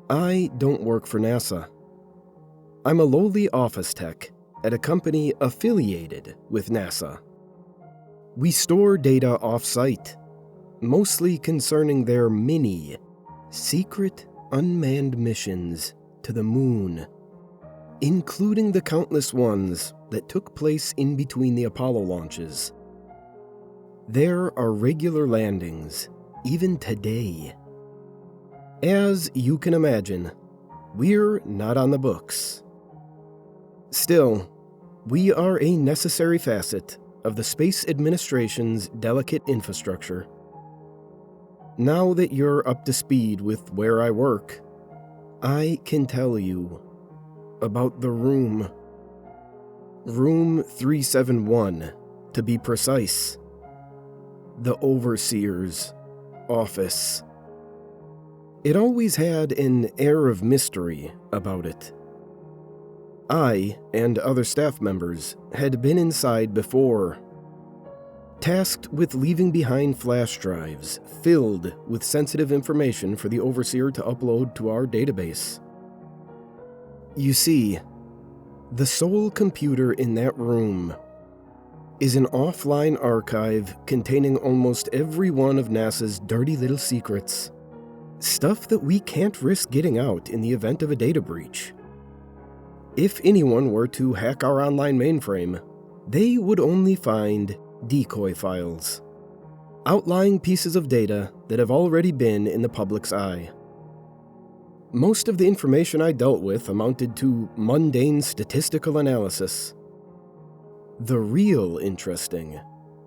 I don't work for NASA. I'm a lowly office tech at a company affiliated with NASA. We store data off-site, mostly concerning their many, secret, unmanned missions to the moon, including the countless ones that took place in between the Apollo launches. There are regular landings, even today. As you can imagine, we're not on the books. Still, we are a necessary facet of the Space Administration's delicate infrastructure. Now that you're up to speed with where I work, I can tell you about the room. Room 371, to be precise. The Overseer's office. It always had an air of mystery about it. I and other staff members had been inside before, tasked with leaving behind flash drives filled with sensitive information for the Overseer to upload to our database. You see, the sole computer in that room is an offline archive containing almost every one of NASA's dirty little secrets. Stuff that we can't risk getting out in the event of a data breach. If anyone were to hack our online mainframe, they would only find decoy files, outlying pieces of data that have already been in the public's eye. Most of the information I dealt with amounted to mundane statistical analysis. The real interesting,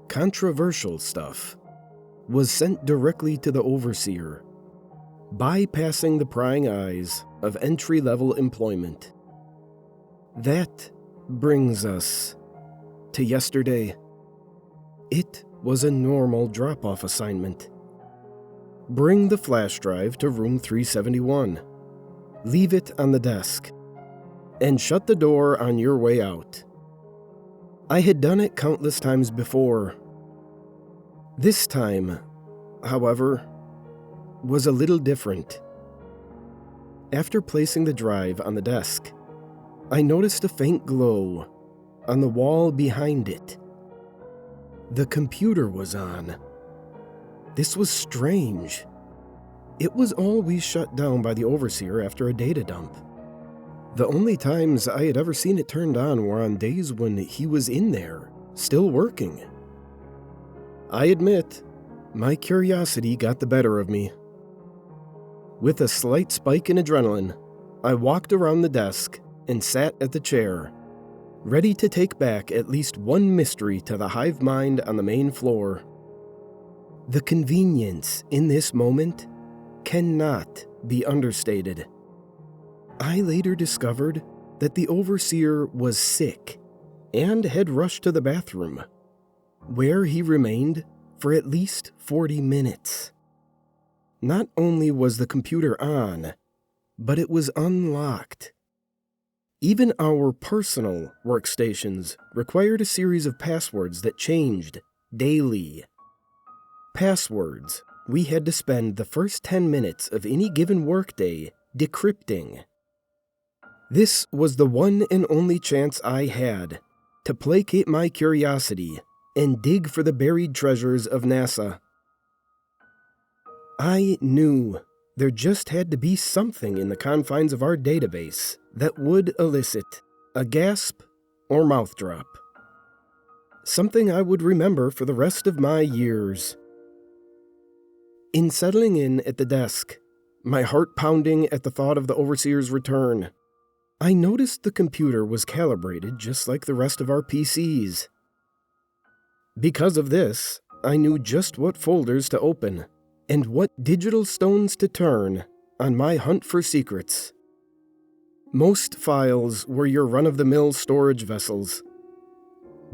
controversial stuff was sent directly to the Overseer, bypassing the prying eyes of entry-level employment. That brings us to yesterday. It was a normal drop-off assignment. Bring the flash drive to room 371, leave it on the desk, and shut the door on your way out. I had done it countless times before. This time, however, was a little different. After placing the drive on the desk, I noticed a faint glow on the wall behind it. The computer was on. This was strange. It was always shut down by the Overseer after a data dump. The only times I had ever seen it turned on were on days when he was in there, still working. I admit, my curiosity got the better of me. With a slight spike in adrenaline, I walked around the desk and sat at the chair, ready to take back at least one mystery to the hive mind on the main floor. The convenience in this moment cannot be understated. I later discovered that the Overseer was sick and had rushed to the bathroom, where he remained for at least 40 minutes. Not only was the computer on, but it was unlocked. Even our personal workstations required a series of passwords that changed daily. Passwords we had to spend the first 10 minutes of any given workday decrypting. This was the one and only chance I had to placate my curiosity and dig for the buried treasures of NASA. I knew there just had to be something in the confines of our database that would elicit a gasp or mouth drop. Something I would remember for the rest of my years. In settling in at the desk, my heart pounding at the thought of the Overseer's return, I noticed the computer was calibrated just like the rest of our PCs. Because of this, I knew just what folders to open and what digital stones to turn on my hunt for secrets. Most files were your run-of-the-mill storage vessels.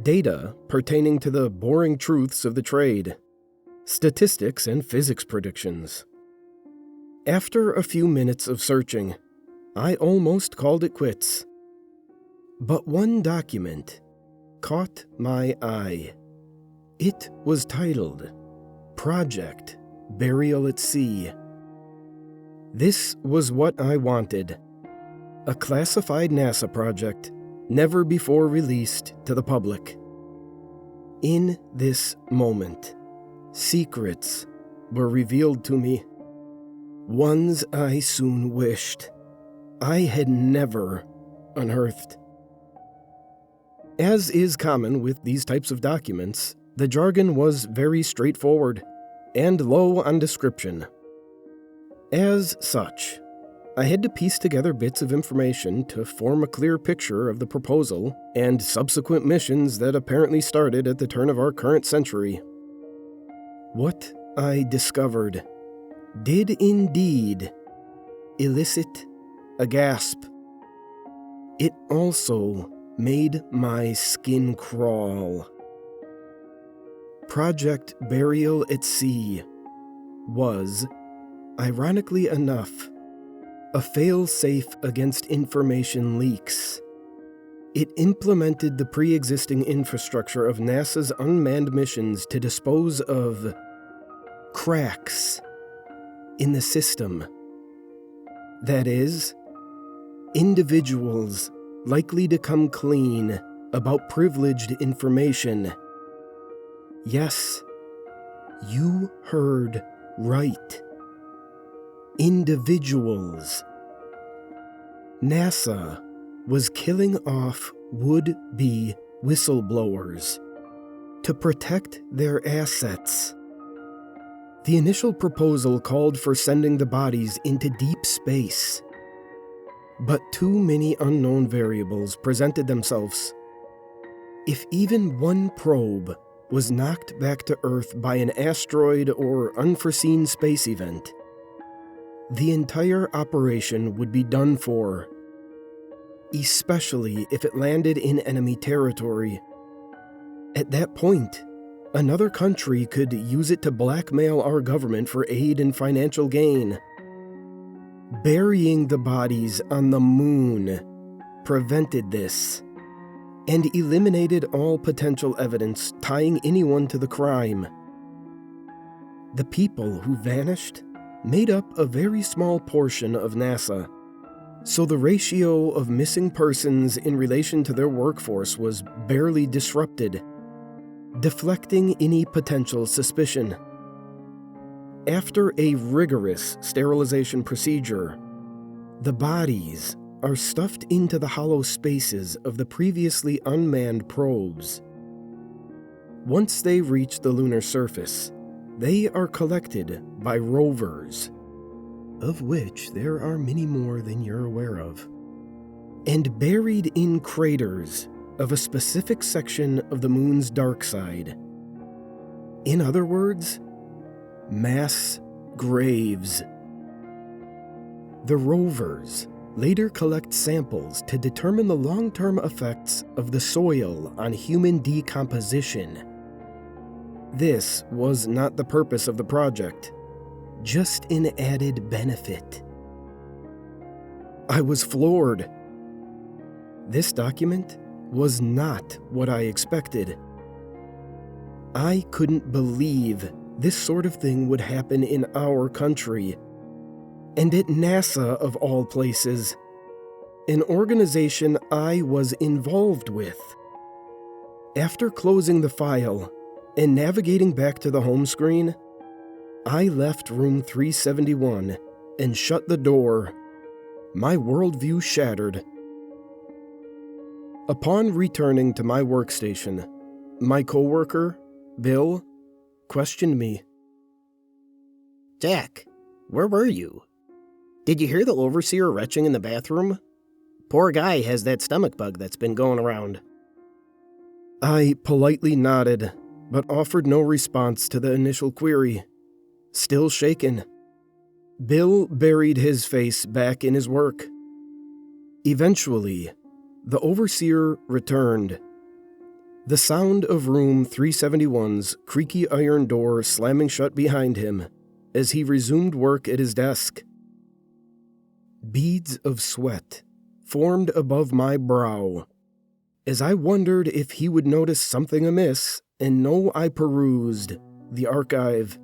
Data pertaining to the boring truths of the trade, statistics and physics predictions. After a few minutes of searching, I almost called it quits. But one document caught my eye. It was titled Project Burial at Sea. This was what I wanted. A classified NASA project, never before released to the public. In this moment, secrets were revealed to me. Ones I soon wished I had never unearthed. As is common with these types of documents, the jargon was very straightforward and low on description. As such, I had to piece together bits of information to form a clear picture of the proposal and subsequent missions that apparently started at the turn of our current century. What I discovered did indeed elicit a gasp. It also made my skin crawl. Project Burial at Sea was, ironically enough, a fail-safe against information leaks. It implemented the pre-existing infrastructure of NASA's unmanned missions to dispose of cracks in the system. That is, individuals likely to come clean about privileged information. Yes, you heard right. Individuals. NASA was killing off would-be whistleblowers to protect their assets. The initial proposal called for sending the bodies into deep space. But too many unknown variables presented themselves. If even one probe was knocked back to Earth by an asteroid or unforeseen space event, the entire operation would be done for, especially if it landed in enemy territory. At that point, another country could use it to blackmail our government for aid and financial gain. Burying the bodies on the moon prevented this and eliminated all potential evidence tying anyone to the crime. The people who vanished made up a very small portion of NASA, so the ratio of missing persons in relation to their workforce was barely disrupted, deflecting any potential suspicion. After a rigorous sterilization procedure, the bodies are stuffed into the hollow spaces of the previously unmanned probes. Once they reach the lunar surface, they are collected by rovers, of which there are many more than you're aware of, and buried in craters of a specific section of the moon's dark side. In other words, mass graves. The rovers later collect samples to determine the long-term effects of the soil on human decomposition. This was not the purpose of the project, just an added benefit. I was floored. This document was not what I expected. I couldn't believe this sort of thing would happen in our country, and at NASA of all places, an organization I was involved with. After closing the file and navigating back to the home screen, I left room 371 and shut the door, my worldview shattered. Upon returning to my workstation, my coworker, Bill, questioned me. Jack, where were you? Did you hear the overseer retching in the bathroom? Poor guy has that stomach bug that's been going around. I politely nodded, but offered no response to the initial query. Still shaken, Bill buried his face back in his work. Eventually, the overseer returned. The sound of room 371's creaky iron door slamming shut behind him as he resumed work at his desk. Beads of sweat formed above my brow as I wondered if he would notice something amiss and know I perused the archive.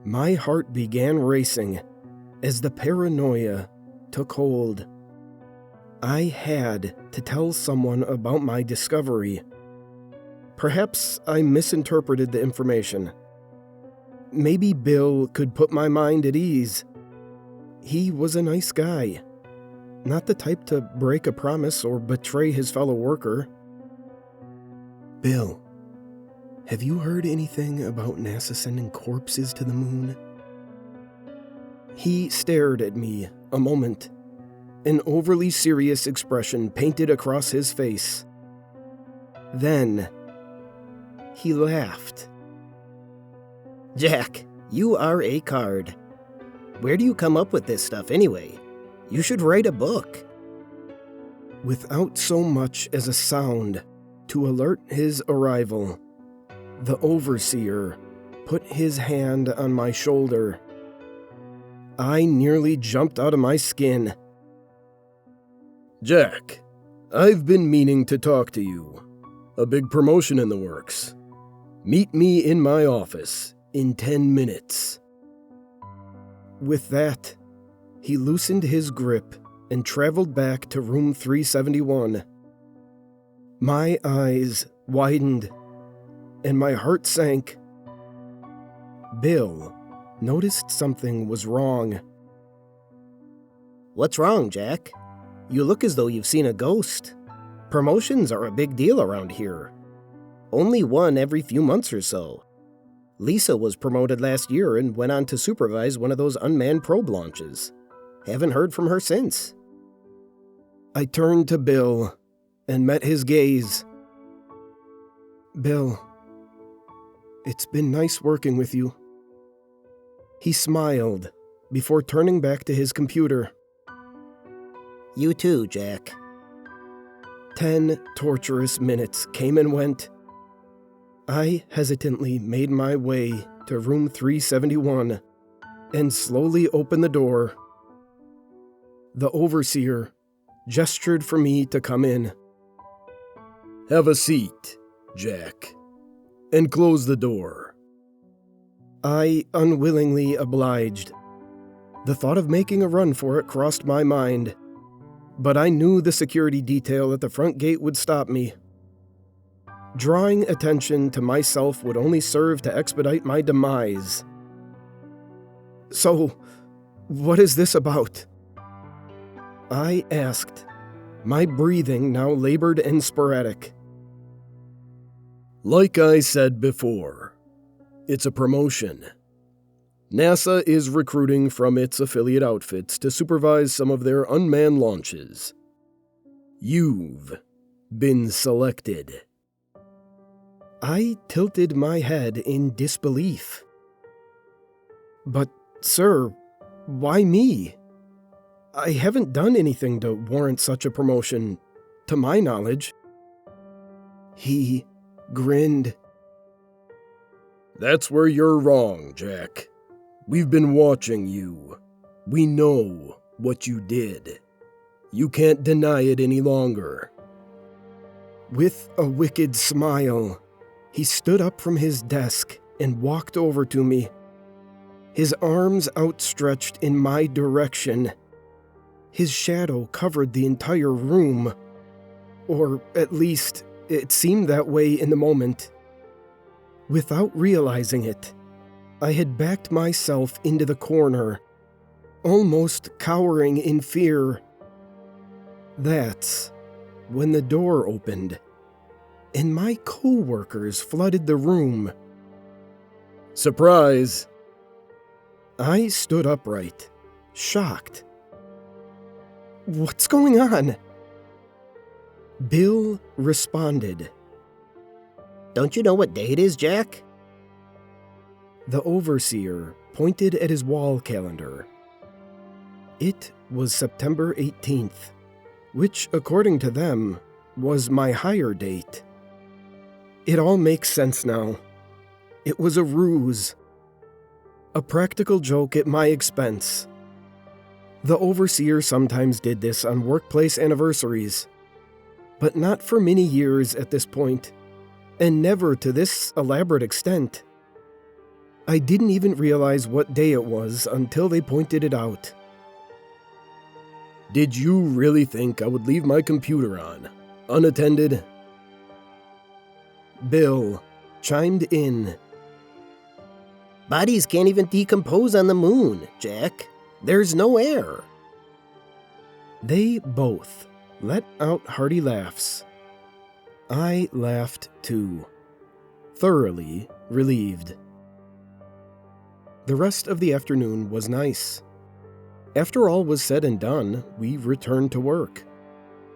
My heart began racing As the paranoia took hold, I had to tell someone about my discovery. Perhaps I misinterpreted the information. Maybe Bill could put my mind at ease. He was a nice guy, not the type to break a promise or betray his fellow worker. Bill, have you heard anything about NASA sending corpses to the moon? He stared at me a moment, an overly serious expression painted across his face. Then, he laughed. Jack, you are a card. Where do you come up with this stuff anyway? You should write a book. Without so much as a sound to alert his arrival, the overseer put his hand on my shoulder. I nearly jumped out of my skin. Jack, I've been meaning to talk to you. A big promotion in the works. Meet me in my office in 10 minutes. With that, he loosened his grip and traveled back to room 371. My eyes widened, and my heart sank. Bill noticed something was wrong. What's wrong, Jack? You look as though you've seen a ghost. Promotions are a big deal around here. Only one every few months or so. Lisa was promoted last year and went on to supervise one of those unmanned probe launches. Haven't heard from her since. I turned to Bill and met his gaze. Bill, it's been nice working with you. He smiled before turning back to his computer. You too, Jack. 10 torturous minutes came and went. I hesitantly made my way to room 371 and slowly opened the door. The overseer gestured for me to come in. Have a seat, Jack, and close the door. I unwillingly obliged. The thought of making a run for it crossed my mind, but I knew the security detail at the front gate would stop me. Drawing attention to myself would only serve to expedite my demise. So, what is this about? I asked, my breathing now labored and sporadic. Like I said before, it's a promotion. NASA is recruiting from its affiliate outfits to supervise some of their unmanned launches. You've been selected. I tilted my head in disbelief. But, sir, why me? I haven't done anything to warrant such a promotion, to my knowledge. He grinned. That's where you're wrong, Jack. We've been watching you. We know what you did. You can't deny it any longer. With a wicked smile, he stood up from his desk and walked over to me, his arms outstretched in my direction. His shadow covered the entire room, or at least it seemed that way in the moment. Without realizing it, I had backed myself into the corner, almost cowering in fear. That's when the door opened, and my co-workers flooded the room. Surprise! I stood upright, shocked. What's going on? Bill responded. Don't you know what day it is, Jack? The overseer pointed at his wall calendar. It was September 18th, which, according to them, was my hire date. It all makes sense now. It was a ruse. A practical joke at my expense. The overseer sometimes did this on workplace anniversaries, but not for many years at this point, and never to this elaborate extent. I didn't even realize what day it was until they pointed it out. Did you really think I would leave my computer on, unattended? Bill chimed in. Bodies can't even decompose on the moon, Jack. There's no air. They both let out hearty laughs. I laughed too, thoroughly relieved. The rest of the afternoon was nice. After all was said and done, we returned to work,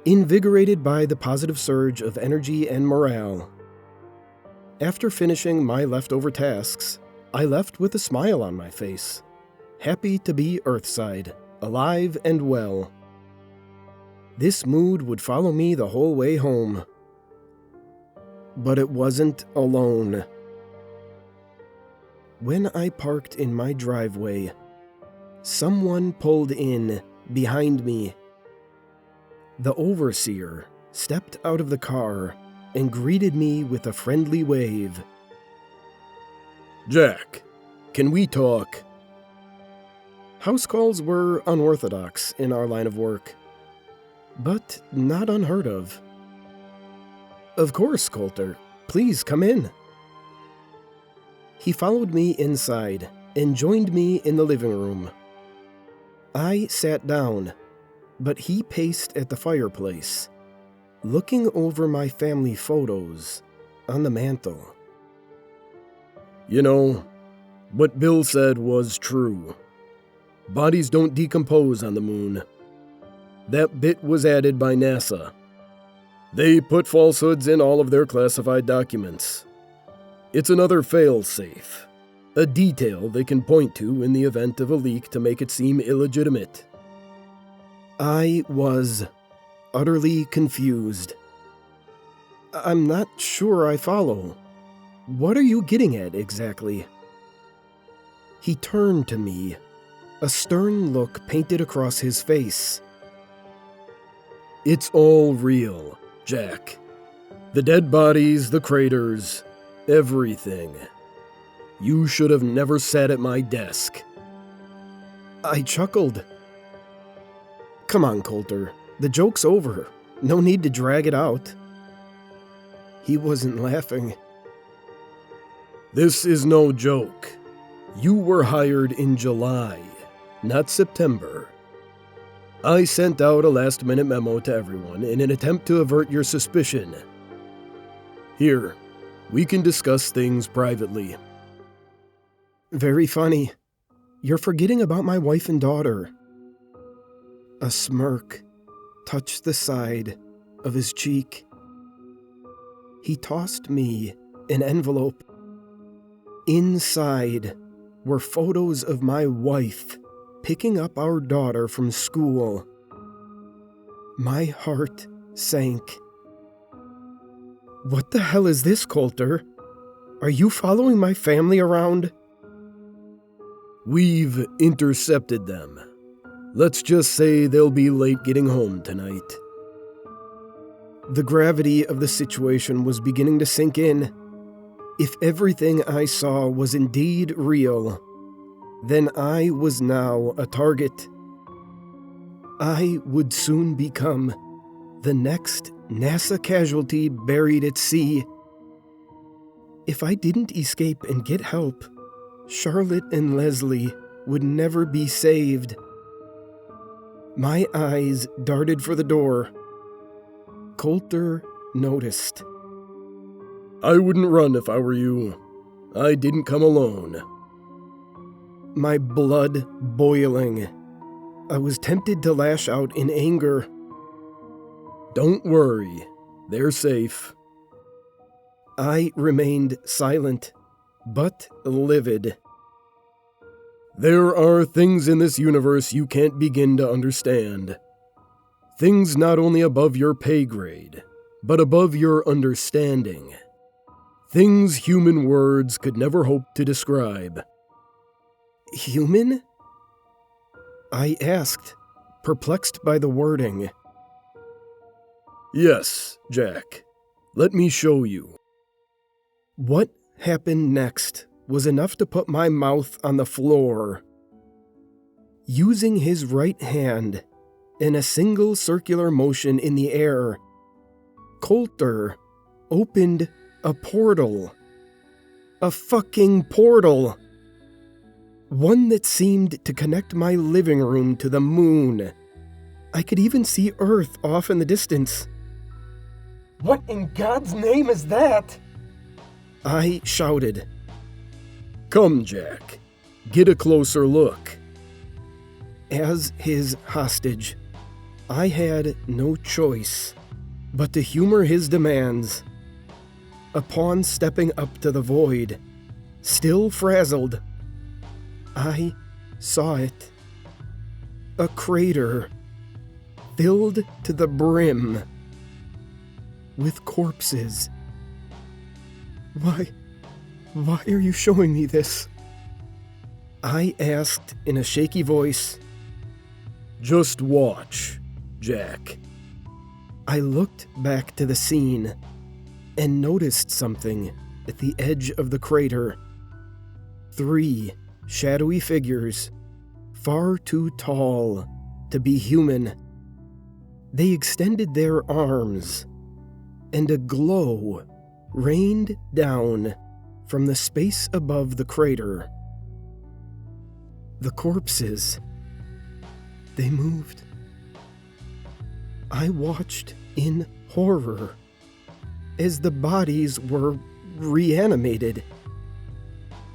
invigorated by the positive surge of energy and morale. After finishing my leftover tasks, I left with a smile on my face, happy to be Earthside, alive and well. This mood would follow me the whole way home. But it wasn't alone. When I parked in my driveway, someone pulled in behind me. The overseer stepped out of the car and greeted me with a friendly wave. Jack, can we talk? House calls were unorthodox in our line of work, but not unheard of. Of course, Coulter. Please come in. He followed me inside and joined me in the living room. I sat down, but he paced at the fireplace, looking over my family photos on the mantel. You know, what Bill said was true. Bodies don't decompose on the moon. That bit was added by NASA. They put falsehoods in all of their classified documents. It's another fail-safe, a detail they can point to in the event of a leak to make it seem illegitimate. I was utterly confused. I'm not sure I follow. What are you getting at exactly? He turned to me, a stern look painted across his face. It's all real, Jack. The dead bodies, the craters, everything. You should have never sat at my desk. I chuckled. Come on, Coulter. The joke's over. No need to drag it out. He wasn't laughing. This is no joke. You were hired in July, not September. I sent out a last-minute memo to everyone in an attempt to avert your suspicion. Here, we can discuss things privately. Very funny. You're forgetting about my wife and daughter. A smirk touched the side of his cheek. He tossed me an envelope. Inside were photos of my wife picking up our daughter from school. My heart sank. What the hell is this, Coulter? Are you following my family around? We've intercepted them. Let's just say they'll be late getting home tonight. The gravity of the situation was beginning to sink in. If everything I saw was indeed real, then I was now a target. I would soon become the next NASA casualty buried at sea. If I didn't escape and get help, Charlotte and Leslie would never be saved. My eyes darted for the door. Coulter noticed. I wouldn't run if I were you. I didn't come alone. My blood boiling. I was tempted to lash out in anger. Don't worry. They're safe. I remained silent, but livid. There are things in this universe you can't begin to understand. Things not only above your pay grade, but above your understanding. Things human words could never hope to describe. Human? I asked, perplexed by the wording. Yes, Jack. Let me show you. What happened next was enough to put my mouth on the floor. Using his right hand, in a single circular motion in the air, Coulter opened a portal. A fucking portal! One that seemed to connect my living room to the moon. I could even see Earth off in the distance. What in God's name is that? I shouted. Come, Jack. Get a closer look. As his hostage, I had no choice but to humor his demands. Upon stepping up to the void, still frazzled, I saw it. A crater filled to the brim with corpses. Why are you showing me this? I asked in a shaky voice. Just watch, Jack. I looked back to the scene and noticed something at the edge of the crater. 3 shadowy figures, far too tall to be human. They extended their arms, and a glow rained down from the space above the crater. The corpses, they moved. I watched in horror as the bodies were reanimated.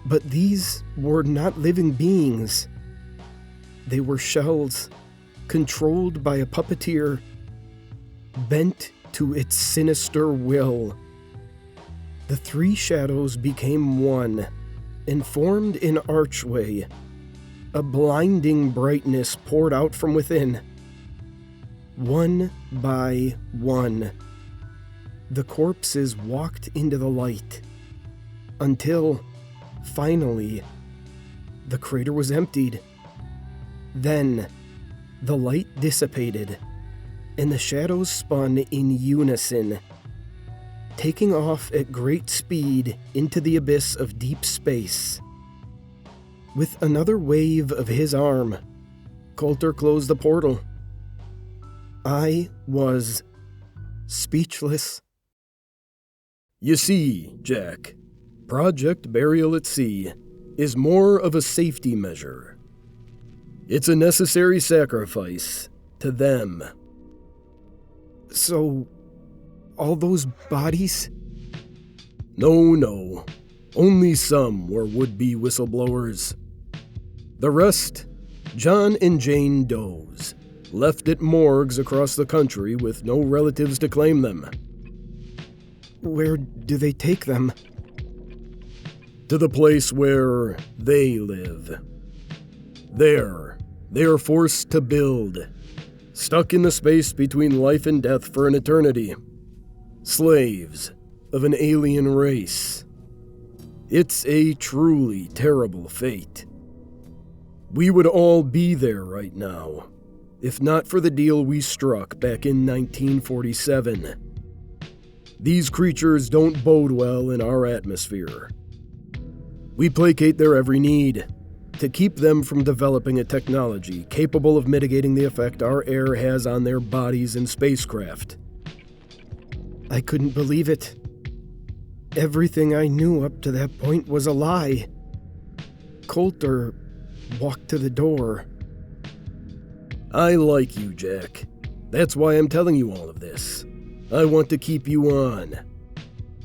But these were not living beings. They were shells, controlled by a puppeteer, bent to its sinister will. The 3 shadows became one and formed an archway. A blinding brightness poured out from within. One by one, the corpses walked into the light, until, finally, the crater was emptied. Then, the light dissipated, and the shadows spun in unison, taking off at great speed into the abyss of deep space. With another wave of his arm, Coulter closed the portal. I was speechless. You see, Jack, Project Burial at Sea is more of a safety measure. It's a necessary sacrifice to them. So, all those bodies? No. Only some were would-be whistleblowers. The rest, John and Jane Does, left at morgues across the country with no relatives to claim them. Where do they take them? To the place where they live. There, they are forced to build, stuck in the space between life and death for an eternity. Slaves of an alien race. It's a truly terrible fate. We would all be there right now, if not for the deal we struck back in 1947. These creatures don't bode well in our atmosphere. We placate their every need to keep them from developing a technology capable of mitigating the effect our air has on their bodies and spacecraft. I couldn't believe it. Everything I knew up to that point was a lie. Coulter walked to the door. I like you, Jack. That's why I'm telling you all of this. I want to keep you on.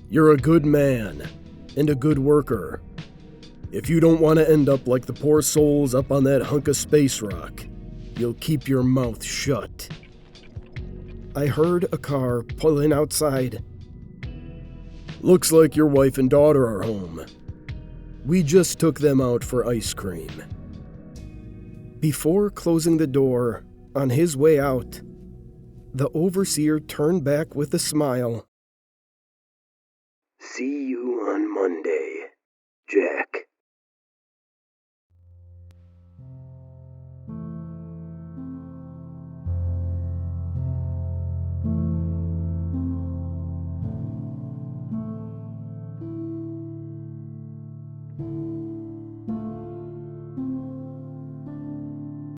You're a good man and a good worker. If you don't want to end up like the poor souls up on that hunk of space rock, you'll keep your mouth shut. I heard a car pull in outside. Looks like your wife and daughter are home. We just took them out for ice cream. Before closing the door on his way out, the overseer turned back with a smile. See you on Monday, Jack.